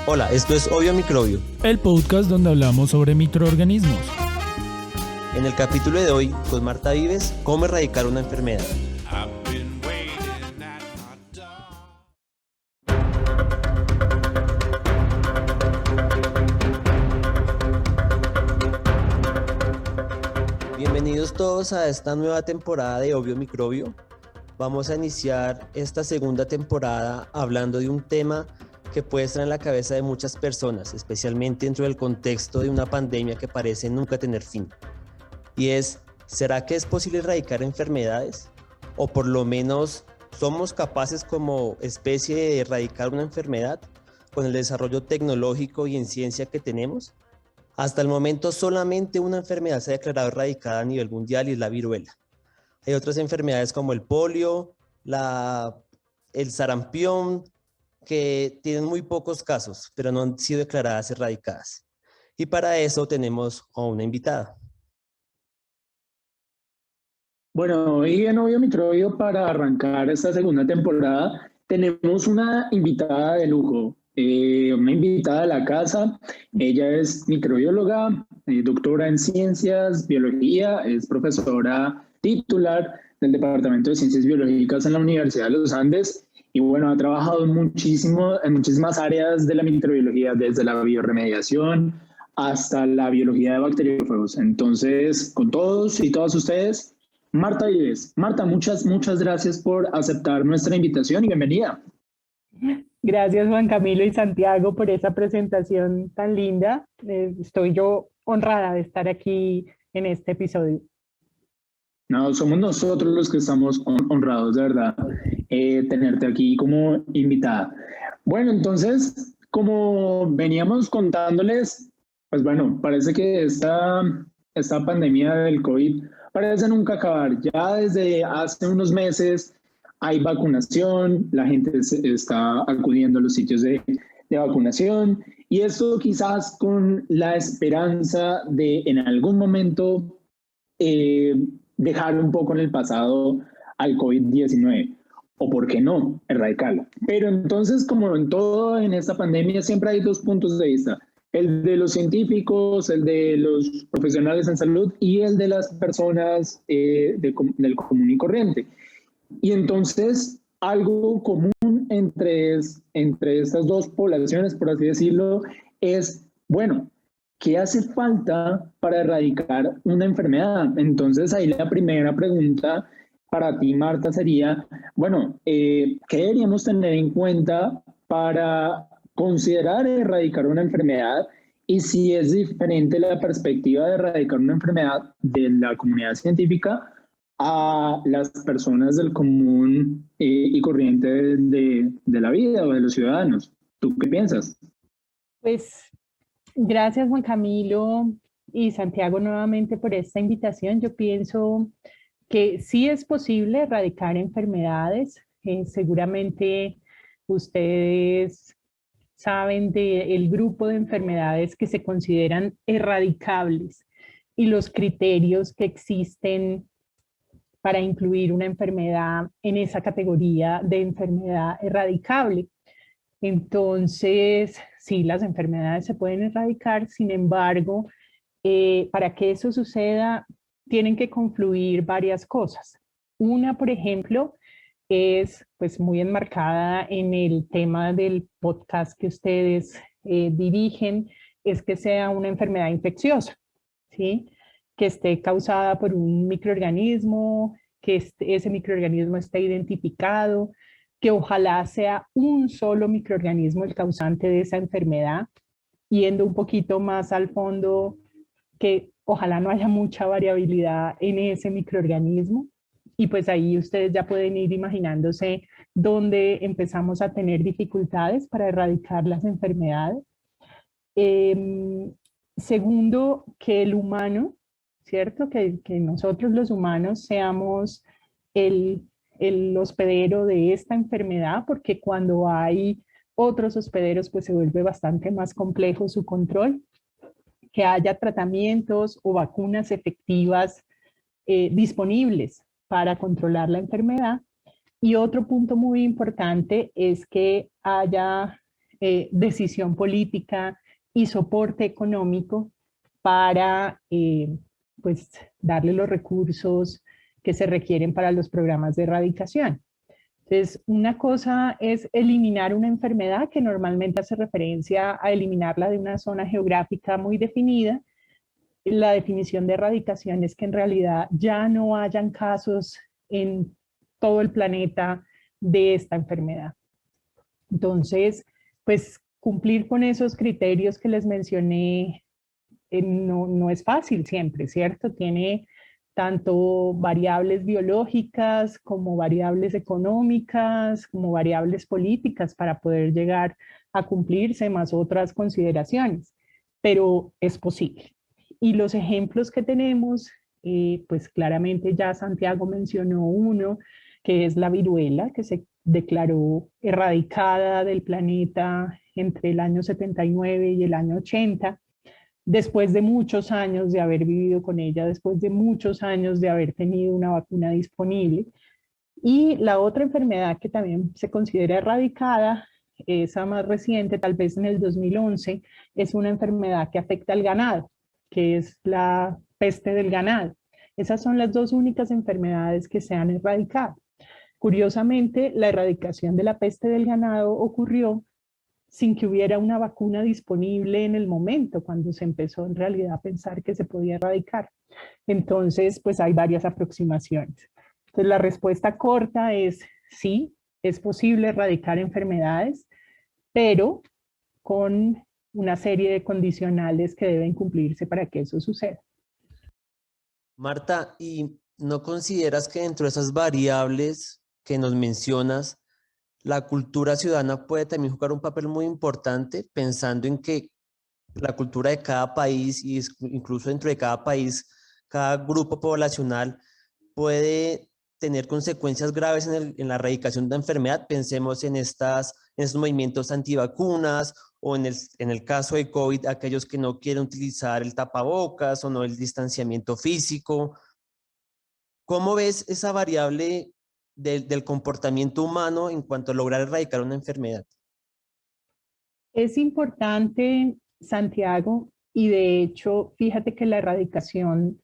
Hola, esto es Obvio Microbio. El podcast donde hablamos sobre microorganismos. En el capítulo de hoy, con Marta Vives, cómo erradicar una enfermedad. Bienvenidos todos a esta nueva temporada de Obvio Microbio. Vamos a iniciar esta segunda temporada hablando de un tema que puede estar en la cabeza de muchas personas, especialmente dentro del contexto de una pandemia que parece nunca tener fin. Y es, ¿será que es posible erradicar enfermedades? O por lo menos, ¿somos capaces como especie de erradicar una enfermedad con el desarrollo tecnológico y en ciencia que tenemos? Hasta el momento solamente una enfermedad se ha declarado erradicada a nivel mundial y es la viruela. Hay otras enfermedades como el polio, el sarampión, que tienen muy pocos casos, pero no han sido declaradas erradicadas. Y para eso tenemos a una invitada. Bueno, hoy en Obvio Microbio, para arrancar esta segunda temporada, tenemos una invitada de lujo, una invitada de la casa. Ella es microbióloga, doctora en ciencias, biología, es profesora titular del Departamento de Ciencias Biológicas en la Universidad de los Andes. Y bueno, ha trabajado muchísimo en muchísimas áreas de la microbiología, desde la bioremediación hasta la biología de bacteriófagos. Entonces, con todos y todas ustedes, Marta Vives. Marta, muchas gracias por aceptar nuestra invitación y bienvenida. Gracias Juan Camilo y Santiago por esa presentación tan linda. Estoy yo honrada de estar aquí en este episodio. No, somos nosotros los que estamos honrados, de verdad, tenerte aquí como invitada. Bueno, entonces, como veníamos contándoles, pues bueno, parece que esta pandemia del COVID parece nunca acabar. Ya desde hace unos meses hay vacunación, la gente está acudiendo a los sitios de vacunación, y esto quizás con la esperanza de en algún momento dejar un poco en el pasado al COVID-19, o por qué no, erradicarlo. Pero entonces, como en todo en esta pandemia, siempre hay dos puntos de vista: el de los científicos, el de los profesionales en salud y el de las personas del común y corriente. Y entonces, algo común entre estas dos poblaciones, por así decirlo, es, bueno, ¿qué hace falta para erradicar una enfermedad? Entonces, ahí la primera pregunta para ti, Marta, sería, bueno, ¿qué deberíamos tener en cuenta para considerar erradicar una enfermedad? Y si es diferente la perspectiva de erradicar una enfermedad de la comunidad científica a las personas del común y corriente de la vida o de los ciudadanos. ¿Tú qué piensas? Pues gracias Juan Camilo y Santiago nuevamente por esta invitación. Yo pienso que sí es posible erradicar enfermedades. Seguramente ustedes saben del grupo de enfermedades que se consideran erradicables y los criterios que existen para incluir una enfermedad en esa categoría de enfermedad erradicable. Entonces, sí, las enfermedades se pueden erradicar, sin embargo, para que eso suceda, tienen que confluir varias cosas. Una, por ejemplo, es pues muy enmarcada en el tema del podcast que ustedes dirigen, es que sea una enfermedad infecciosa, ¿sí? Que esté causada por un microorganismo, que ese microorganismo esté identificado, que ojalá sea un solo microorganismo el causante de esa enfermedad, yendo un poquito más al fondo, que ojalá no haya mucha variabilidad en ese microorganismo. Y pues ahí ustedes ya pueden ir imaginándose dónde empezamos a tener dificultades para erradicar las enfermedades. Segundo, que el humano, ¿cierto? Que nosotros los humanos seamos el hospedero de esta enfermedad, porque cuando hay otros hospederos, pues se vuelve bastante más complejo su control. Que haya tratamientos o vacunas efectivas disponibles para controlar la enfermedad. Y otro punto muy importante es que haya decisión política y soporte económico para pues, darle los recursos que se requieren para los programas de erradicación. Entonces, una cosa es eliminar una enfermedad que normalmente hace referencia a eliminarla de una zona geográfica muy definida. La definición de erradicación es que en realidad ya no hayan casos en todo el planeta de esta enfermedad. Entonces, pues cumplir con esos criterios que les mencioné no es fácil siempre, ¿cierto? Tiene tanto variables biológicas como variables económicas, como variables políticas para poder llegar a cumplirse, más otras consideraciones, pero es posible. Y los ejemplos que tenemos, pues claramente ya Santiago mencionó uno, que es la viruela, que se declaró erradicada del planeta entre el año 79 y el año 80, después de muchos años de haber vivido con ella, después de muchos años de haber tenido una vacuna disponible. Y la otra enfermedad que también se considera erradicada, esa más reciente, tal vez en el 2011, es una enfermedad que afecta al ganado, que es la peste del ganado. Esas son las dos únicas enfermedades que se han erradicado. Curiosamente, la erradicación de la peste del ganado ocurrió sin que hubiera una vacuna disponible en el momento, cuando se empezó en realidad a pensar que se podía erradicar. Entonces, pues hay varias aproximaciones. Entonces, la respuesta corta es sí, es posible erradicar enfermedades, pero con una serie de condicionales que deben cumplirse para que eso suceda. Marta, ¿y no consideras que dentro de esas variables que nos mencionas, la cultura ciudadana puede también jugar un papel muy importante, pensando en que la cultura de cada país y incluso dentro de cada país, cada grupo poblacional puede tener consecuencias graves en la erradicación de la enfermedad? Pensemos en estos movimientos antivacunas o en el caso de COVID, aquellos que no quieren utilizar el tapabocas o no el distanciamiento físico. ¿Cómo ves esa variable del comportamiento humano en cuanto a lograr erradicar una enfermedad? Es importante, Santiago, y de hecho, fíjate que la erradicación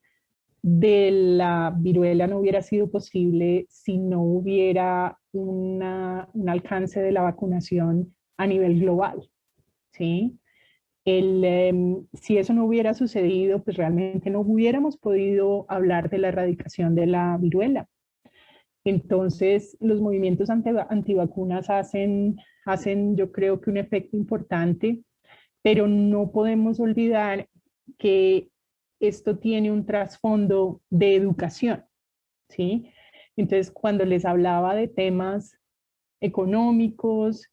de la viruela no hubiera sido posible si no hubiera un alcance de la vacunación a nivel global, ¿sí? Si eso no hubiera sucedido, pues realmente no hubiéramos podido hablar de la erradicación de la viruela. Entonces, los movimientos antivacunas hacen, yo creo que un efecto importante, pero no podemos olvidar que esto tiene un trasfondo de educación, ¿sí? Entonces, cuando les hablaba de temas económicos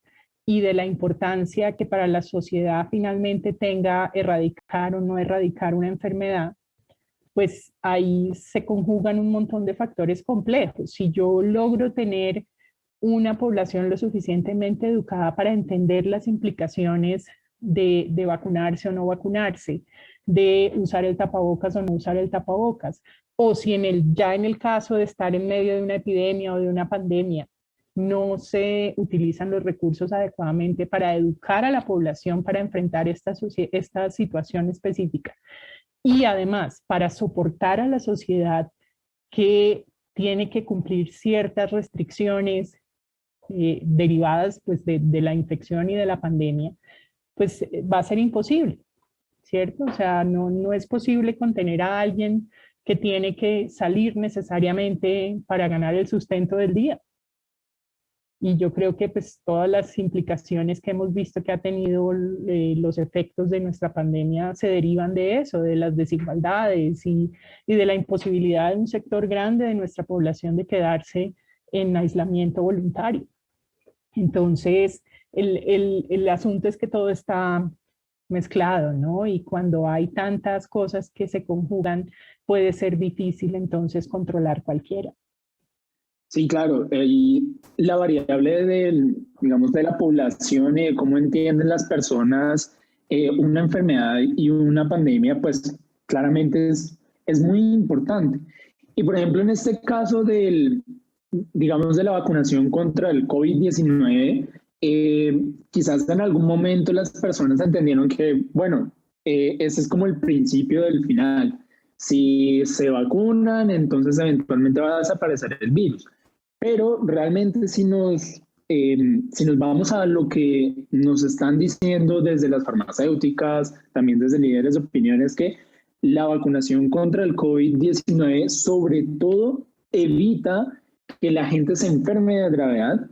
y de la importancia que para la sociedad finalmente tenga erradicar o no erradicar una enfermedad, pues ahí se conjugan un montón de factores complejos. Si yo logro tener una población lo suficientemente educada para entender las implicaciones de vacunarse o no vacunarse, de usar el tapabocas o no usar el tapabocas, o si ya en el caso de estar en medio de una epidemia o de una pandemia, no se utilizan los recursos adecuadamente para educar a la población para enfrentar esta situación específica. Y además, para soportar a la sociedad que tiene que cumplir ciertas restricciones derivadas pues, de la infección y de la pandemia, pues va a ser imposible, ¿cierto? O sea, no es posible contener a alguien que tiene que salir necesariamente para ganar el sustento del día. Y yo creo que pues todas las implicaciones que hemos visto que ha tenido los efectos de nuestra pandemia se derivan de eso, de las desigualdades y de la imposibilidad de un sector grande de nuestra población de quedarse en aislamiento voluntario. Entonces, el asunto es que todo está mezclado, ¿no? Y cuando hay tantas cosas que se conjugan, puede ser difícil entonces controlar cualquiera. Sí, claro, y la variable digamos, de la población y de cómo entienden las personas una enfermedad y una pandemia, pues claramente es muy importante. Y por ejemplo, en este caso digamos, de la vacunación contra el COVID-19, quizás en algún momento las personas entendieron que, bueno, ese es como el principio del final. Si se vacunan, entonces eventualmente va a desaparecer el virus. Pero realmente si nos vamos a lo que nos están diciendo desde las farmacéuticas, también desde líderes de opinión, es que la vacunación contra el COVID-19 sobre todo evita que la gente se enferme de gravedad,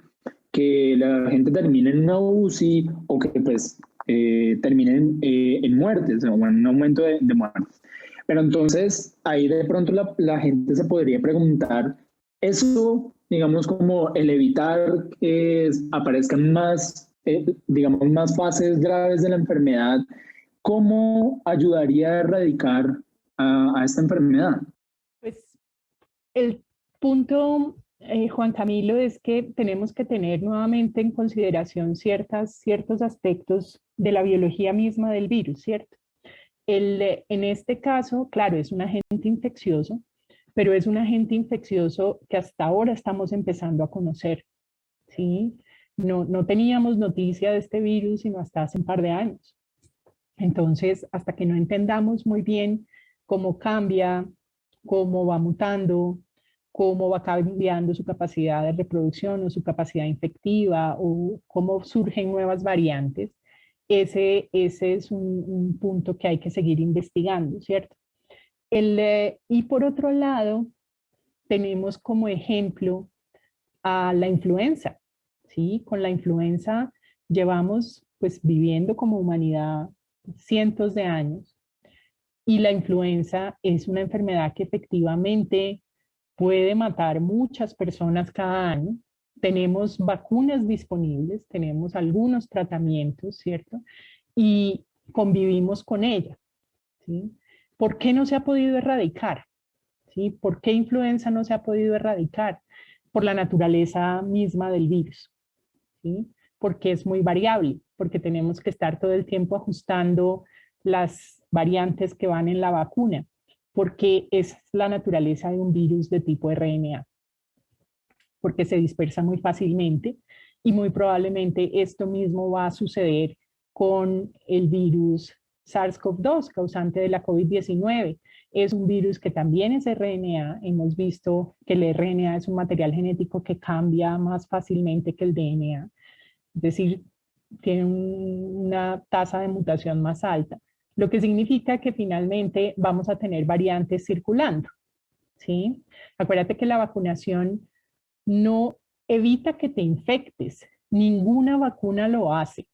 que la gente termine en una UCI o que pues terminen en muertes o en un aumento de muertes. Pero entonces ahí de pronto la gente se podría preguntar, eso, digamos, como el evitar que aparezcan más, digamos, más fases graves de la enfermedad, ¿cómo ayudaría a erradicar a esta enfermedad? Pues el punto, Juan Camilo, es que tenemos que tener nuevamente en consideración ciertos aspectos de la biología misma del virus, ¿cierto? En este caso, claro, es un agente infeccioso, pero es un agente infeccioso que hasta ahora estamos empezando a conocer, ¿sí? No teníamos noticia de este virus sino hasta hace un par de años. Entonces, hasta que no entendamos muy bien cómo cambia, cómo va mutando, cómo va cambiando su capacidad de reproducción o su capacidad infectiva o cómo surgen nuevas variantes, ese es un punto que hay que seguir investigando, ¿cierto? Y por otro lado, tenemos como ejemplo a la influenza, ¿sí? Con la influenza llevamos pues viviendo como humanidad cientos de años y la influenza es una enfermedad que efectivamente puede matar muchas personas cada año. Tenemos vacunas disponibles, tenemos algunos tratamientos, ¿cierto? Y convivimos con ella, ¿sí? ¿Por qué no se ha podido erradicar? ¿Sí? ¿Por qué influenza no se ha podido erradicar? Por la naturaleza misma del virus, ¿sí? Porque es muy variable, porque tenemos que estar todo el tiempo ajustando las variantes que van en la vacuna, porque es la naturaleza de un virus de tipo RNA, porque se dispersa muy fácilmente y muy probablemente esto mismo va a suceder con el virus SARS-CoV-2, causante de la COVID-19. Es un virus que también es RNA. Hemos visto que el RNA es un material genético que cambia más fácilmente que el DNA. Es decir, tiene una tasa de mutación más alta, lo que significa que finalmente vamos a tener variantes circulando, ¿sí? Acuérdate que la vacunación no evita que te infectes, ninguna vacuna lo hace,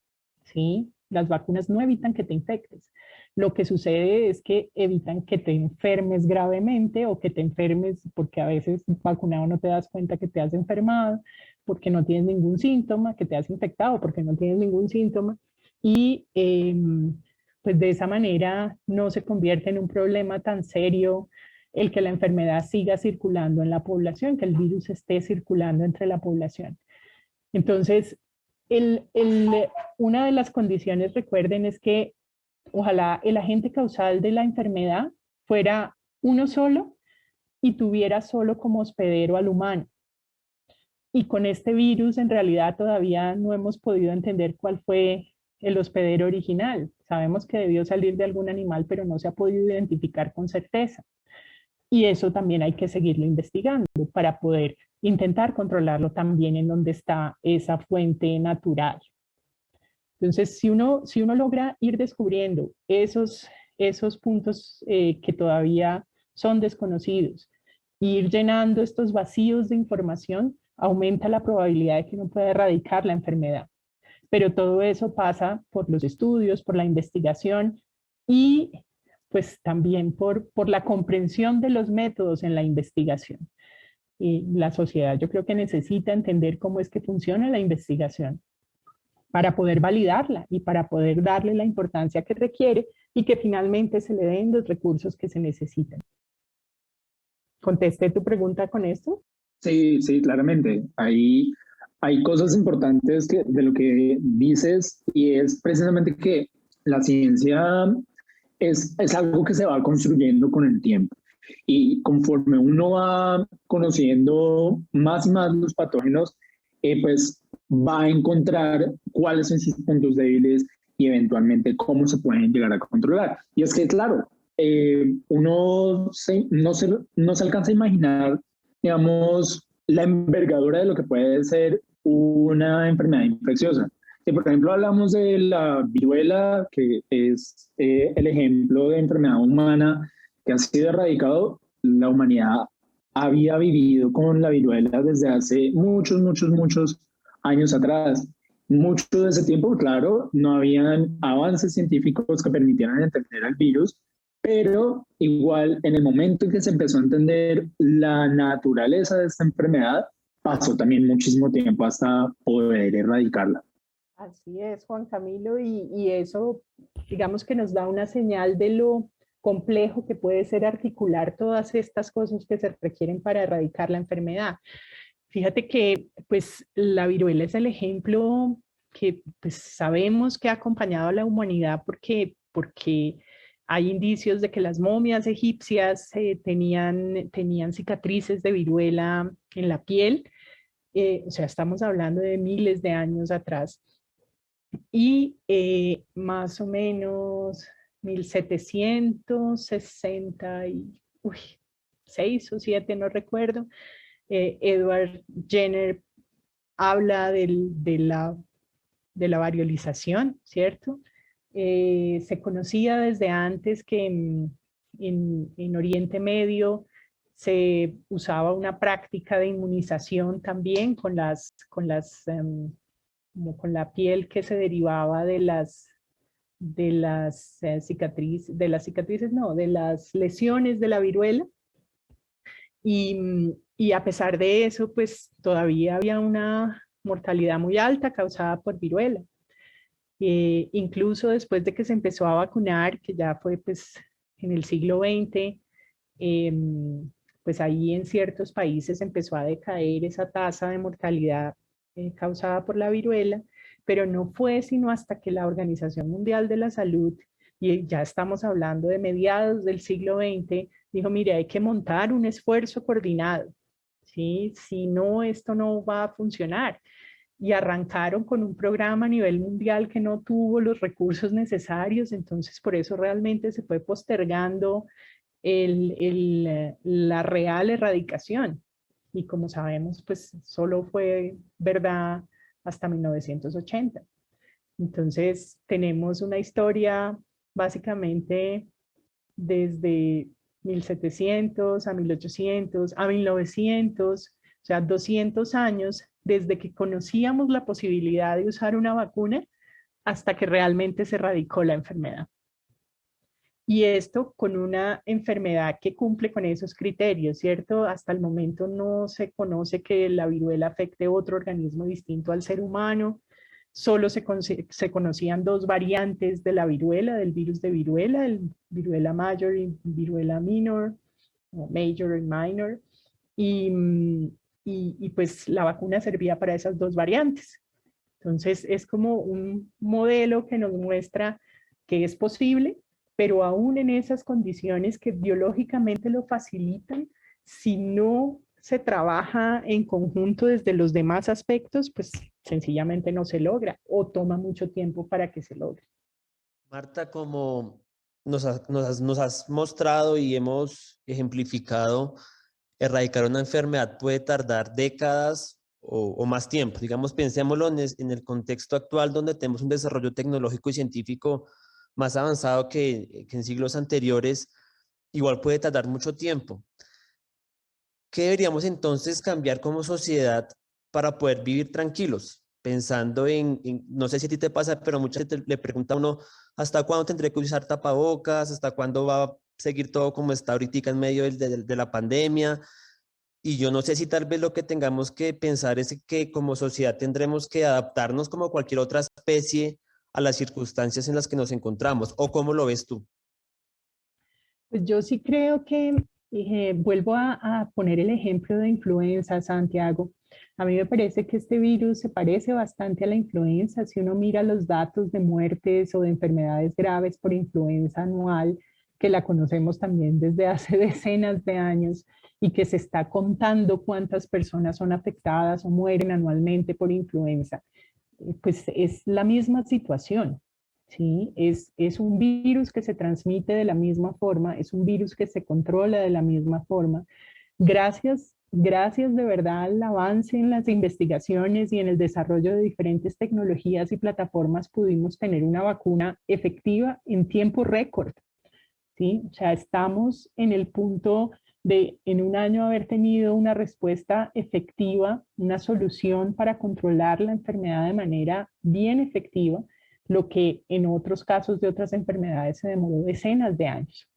¿sí? Las vacunas no evitan que te infectes. Lo que sucede es que evitan que te enfermes gravemente o que te enfermes porque a veces vacunado no te das cuenta que te has enfermado, porque no tienes ningún síntoma, que te has infectado porque no tienes ningún síntoma. Y pues de esa manera no se convierte en un problema tan serio el que la enfermedad siga circulando en la población, que el virus esté circulando entre la población. Entonces, una de las condiciones, recuerden, es que ojalá el agente causal de la enfermedad fuera uno solo y tuviera solo como hospedero al humano. Y con este virus en realidad todavía no hemos podido entender cuál fue el hospedero original. Sabemos que debió salir de algún animal, pero no se ha podido identificar con certeza. Y eso también hay que seguirlo investigando para poder intentar controlarlo también en donde está esa fuente natural. Entonces, si uno logra ir descubriendo esos puntos que todavía son desconocidos, ir llenando estos vacíos de información, aumenta la probabilidad de que uno pueda erradicar la enfermedad. Pero todo eso pasa por los estudios, por la investigación y pues también por la comprensión de los métodos en la investigación. Y la sociedad yo creo que necesita entender cómo es que funciona la investigación para poder validarla y para poder darle la importancia que requiere y que finalmente se le den los recursos que se necesitan. ¿Contesté tu pregunta con esto? Sí, sí, claramente. Hay cosas importantes de lo que dices y es precisamente que la ciencia es algo que se va construyendo con el tiempo. Y conforme uno va conociendo más y más los patógenos, pues va a encontrar cuáles son sus puntos débiles y eventualmente cómo se pueden llegar a controlar. Y es que, claro, uno no se alcanza a imaginar, digamos, la envergadura de lo que puede ser una enfermedad infecciosa. Si, por ejemplo, hablamos de la viruela, que es el ejemplo de enfermedad humana que ha sido erradicado, la humanidad había vivido con la viruela desde hace muchos años atrás. Mucho de ese tiempo, claro, no habían avances científicos que permitieran entender el virus, pero igual en el momento en que se empezó a entender la naturaleza de esta enfermedad, pasó también muchísimo tiempo hasta poder erradicarla. Así es, Juan Camilo, y eso, digamos que nos da una señal de lo complejo que puede ser articular todas estas cosas que se requieren para erradicar la enfermedad. Fíjate que pues la viruela es el ejemplo que pues, sabemos que ha acompañado a la humanidad porque hay indicios de que las momias egipcias tenían cicatrices de viruela en la piel. O sea, estamos hablando de miles de años atrás. Y más o menos 1766 o 7, no recuerdo, Edward Jenner habla de la variolización, ¿cierto? Se conocía desde antes que en Oriente Medio se usaba una práctica de inmunización también con como con la piel que se derivaba de las lesiones de la viruela. Y a pesar de eso, pues todavía había una mortalidad muy alta causada por viruela. Incluso después de que se empezó a vacunar, que ya fue pues en el siglo XX, pues ahí en ciertos países empezó a decaer esa tasa de mortalidad causada por la viruela, pero no fue sino hasta que la Organización Mundial de la Salud, y ya estamos hablando de mediados del siglo XX, dijo, mire, hay que montar un esfuerzo coordinado, ¿sí? Si no, esto no va a funcionar. Y arrancaron con un programa a nivel mundial que no tuvo los recursos necesarios, entonces por eso realmente se fue postergando la real erradicación. Y como sabemos, pues solo fue verdad hasta 1980. Entonces tenemos una historia básicamente desde 1700 a 1800 a 1900, o sea, 200 años desde que conocíamos la posibilidad de usar una vacuna hasta que realmente se erradicó la enfermedad. Y esto con una enfermedad que cumple con esos criterios, ¿cierto? Hasta el momento no se conoce que la viruela afecte otro organismo distinto al ser humano. Solo se conocían dos variantes de la viruela, del virus de viruela, el viruela mayor y viruela minor, o major y minor. Y pues la vacuna servía para esas dos variantes. Entonces es como un modelo que nos muestra que es posible, pero aún en esas condiciones que biológicamente lo facilitan, si no se trabaja en conjunto desde los demás aspectos, pues sencillamente no se logra o toma mucho tiempo para que se logre. Marta, como nos has mostrado y hemos ejemplificado, erradicar una enfermedad puede tardar décadas o más tiempo. Digamos, pensémoslo en el contexto actual donde tenemos un desarrollo tecnológico y científico más avanzado que en siglos anteriores, igual puede tardar mucho tiempo. ¿Qué deberíamos entonces cambiar como sociedad para poder vivir tranquilos? Pensando no sé si a ti te pasa, pero muchas veces le pregunta a uno, ¿hasta cuándo tendré que usar tapabocas? ¿Hasta cuándo va a seguir todo como está ahorita en medio de la pandemia? Y yo no sé si tal vez lo que tengamos que pensar es que como sociedad tendremos que adaptarnos como cualquier otra especie a las circunstancias en las que nos encontramos. ¿O cómo lo ves tú? Pues yo sí creo que, vuelvo a poner el ejemplo de influenza, Santiago. A mí me parece que este virus se parece bastante a la influenza. Si uno mira los datos de muertes o de enfermedades graves por influenza anual que la conocemos también desde hace decenas de años y que se está contando cuántas personas son afectadas o mueren anualmente por influenza, pues es la misma situación. ¿Sí? Es un virus que se transmite de la misma forma, es un virus que se controla de la misma forma. Gracias de verdad al avance en las investigaciones y en el desarrollo de diferentes tecnologías y plataformas pudimos tener una vacuna efectiva en tiempo récord. ¿Sí? O sea, estamos en el punto de en un año haber tenido una respuesta efectiva, una solución para controlar la enfermedad de manera bien efectiva, lo que en otros casos de otras enfermedades se demoró decenas de años.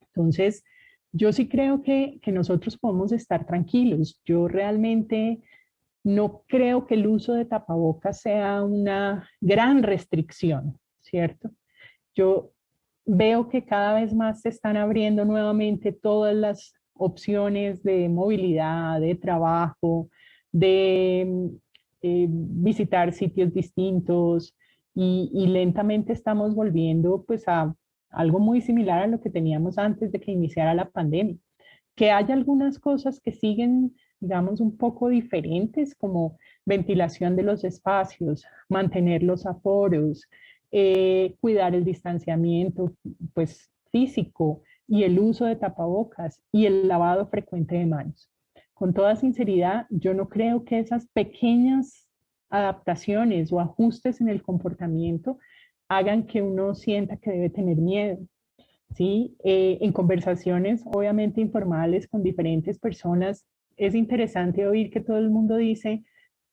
Entonces, yo sí creo que nosotros podemos estar tranquilos. Yo realmente no creo que el uso de tapabocas sea una gran restricción, ¿cierto? Yo veo que cada vez más se están abriendo nuevamente todas las opciones de movilidad, de trabajo, de visitar sitios distintos y lentamente estamos volviendo pues a algo muy similar a lo que teníamos antes de que iniciara la pandemia. Que haya algunas cosas que siguen, digamos, un poco diferentes, como ventilación de los espacios, mantener los aforos, cuidar el distanciamiento pues, físico y el uso de tapabocas y el lavado frecuente de manos. Con toda sinceridad, yo no creo que esas pequeñas adaptaciones o ajustes en el comportamiento hagan que uno sienta que debe tener miedo. ¿Sí? En conversaciones obviamente informales con diferentes personas, es interesante oír que todo el mundo dice,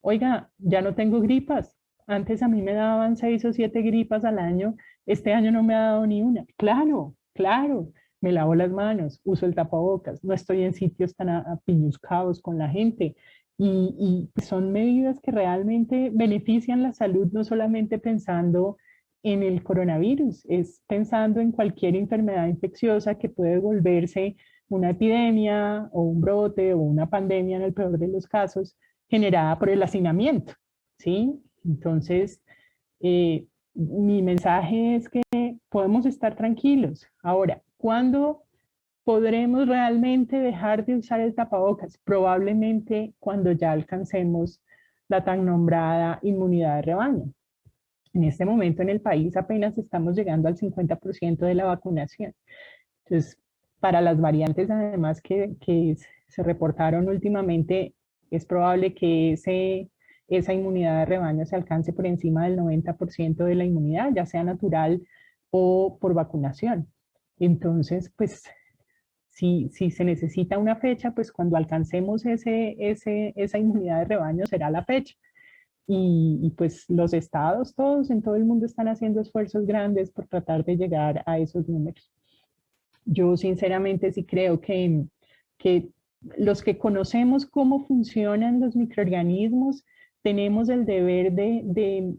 oiga, ya no tengo gripas. Antes a mí me daban 6 o 7 gripas al año, este año no me ha dado ni una. Claro, claro, me lavo las manos, uso el tapabocas, no estoy en sitios tan apiñuscados con la gente. Y son medidas que realmente benefician la salud, no solamente pensando en el coronavirus, es pensando en cualquier enfermedad infecciosa que puede volverse una epidemia o un brote o una pandemia en el peor de los casos, generada por el hacinamiento, ¿sí? Entonces, mi mensaje es que podemos estar tranquilos. Ahora, ¿cuándo podremos realmente dejar de usar el tapabocas? Probablemente cuando ya alcancemos la tan nombrada inmunidad de rebaño. En este momento en el país apenas estamos llegando al 50% de la vacunación. Entonces, para las variantes además que se reportaron últimamente, es probable que esa inmunidad de rebaño se alcance por encima del 90% de la inmunidad, ya sea natural o por vacunación. Entonces, pues, si se necesita una fecha, pues cuando alcancemos esa inmunidad de rebaño será la fecha. Y pues los estados, todos en todo el mundo están haciendo esfuerzos grandes por tratar de llegar a esos números. Yo sinceramente sí creo que los que conocemos cómo funcionan los microorganismos, tenemos el deber de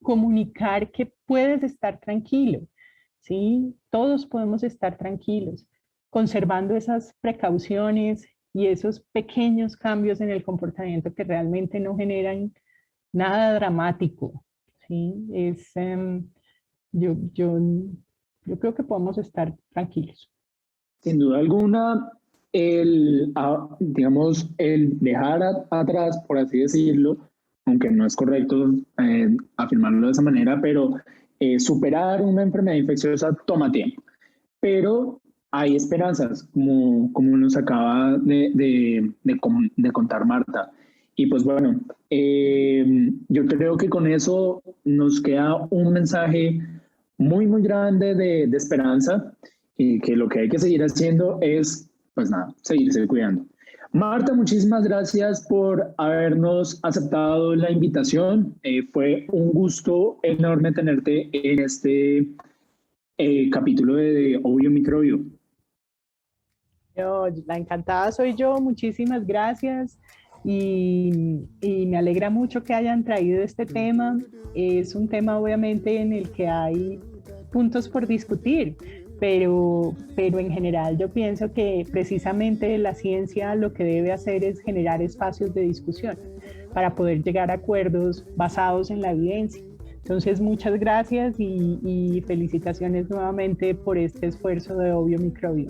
comunicar que puedes estar tranquilo, ¿sí? Todos podemos estar tranquilos, conservando esas precauciones y esos pequeños cambios en el comportamiento que realmente no generan nada dramático, ¿sí? Yo creo que podemos estar tranquilos. Sin duda alguna, digamos, el dejar atrás, por así decirlo, aunque no es correcto afirmarlo de esa manera, pero superar una enfermedad infecciosa toma tiempo. Pero hay esperanzas, como nos acaba de contar Marta. Y pues bueno, yo creo que con eso nos queda un mensaje muy, muy grande de esperanza y que lo que hay que seguir haciendo es, pues nada, seguirse cuidando. Marta, muchísimas gracias por habernos aceptado la invitación. Fue un gusto enorme tenerte en este capítulo de Obvio Microbio. La encantada soy yo, muchísimas gracias. Y me alegra mucho que hayan traído este tema. Es un tema obviamente en el que hay puntos por discutir, pero en general yo pienso que precisamente la ciencia lo que debe hacer es generar espacios de discusión para poder llegar a acuerdos basados en la evidencia. Entonces, muchas gracias y felicitaciones nuevamente por este esfuerzo de Obvio Microbio.